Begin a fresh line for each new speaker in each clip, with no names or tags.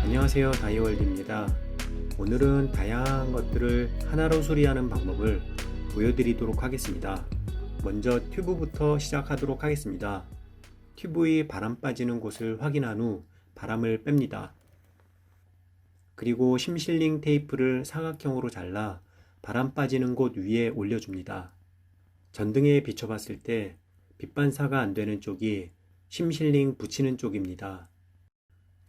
안녕하세요, 다이월드입니다. 오늘은 다양한 것들을 하나로 수리하는 방법을 보여드리도록 하겠습니다. 먼저 튜브부터 시작하도록 하겠습니다. 튜브의 바람 빠지는 곳을 확인한 후 바람을 뺍니다. 그리고 심실링 테이프를 사각형으로 잘라 바람 빠지는 곳 위에 올려줍니다. 전등에 비춰봤을 때 빛 반사가 안 되는 쪽이 심실링 붙이는 쪽입니다.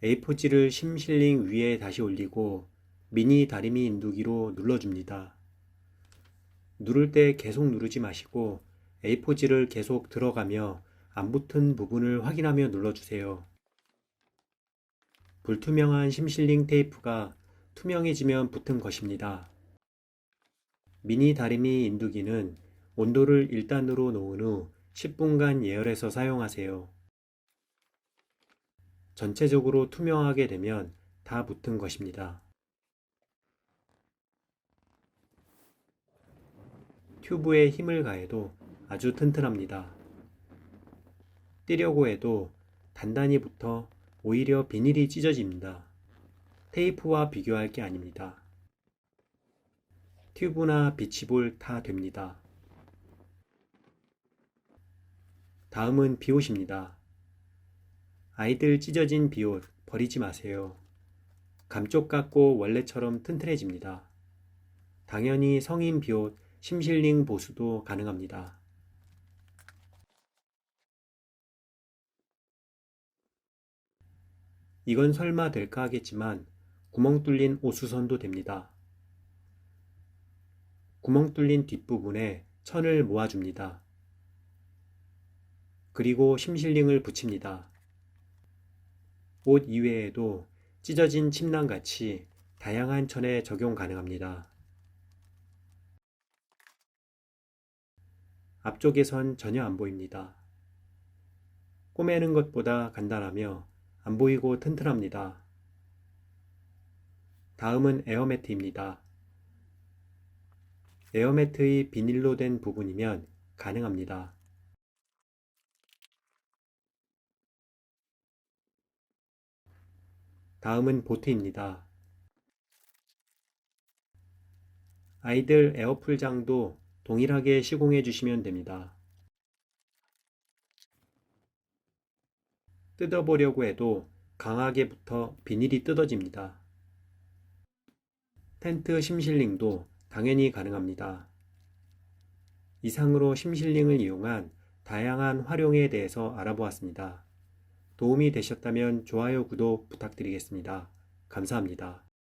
A4지를 심실링 위에 다시 올리고 미니 다리미 인두기로 눌러줍니다. 누를 때 계속 누르지 마시고 A4지를 계속 들어가며 안 붙은 부분을 확인하며 눌러주세요. 불투명한 심실링 테이프가 투명해지면 붙은 것입니다. 미니 다리미 인두기는 온도를 1단으로 놓은 후 10분간 예열해서 사용하세요. 전체적으로 투명하게 되면 다 붙은 것입니다. 튜브에 힘을 가해도 아주 튼튼합니다. 띄려고 해도 단단히 붙어 오히려 비닐이 찢어집니다. 테이프와 비교할 게 아닙니다. 튜브나 비치볼 다 됩니다. 다음은 비옷입니다. 아이들 찢어진 비옷 버리지 마세요. 감쪽 깎고 원래처럼 튼튼해집니다. 당연히 성인 비옷 심실링 보수도 가능합니다. 이건 설마 될까 하겠지만 구멍 뚫린 오수선도 됩니다. 구멍 뚫린 뒷부분에 천을 모아줍니다. 그리고 심실링을 붙입니다. 옷 이외에도 찢어진 침낭같이 다양한 천에 적용 가능합니다. 앞쪽에선 전혀 안 보입니다. 꼬매는 것보다 간단하며 안 보이고 튼튼합니다. 다음은 에어매트입니다. 에어매트의 비닐로 된 부분이면 가능합니다. 다음은 보트입니다. 아이들 에어풀장도 동일하게 시공해 주시면 됩니다. 뜯어보려고 해도 강하게 붙어 비닐이 뜯어집니다. 텐트 심실링도 당연히 가능합니다. 이상으로 심실링을 이용한 다양한 활용에 대해서 알아보았습니다. 도움이 되셨다면 좋아요, 구독 부탁드리겠습니다. 감사합니다.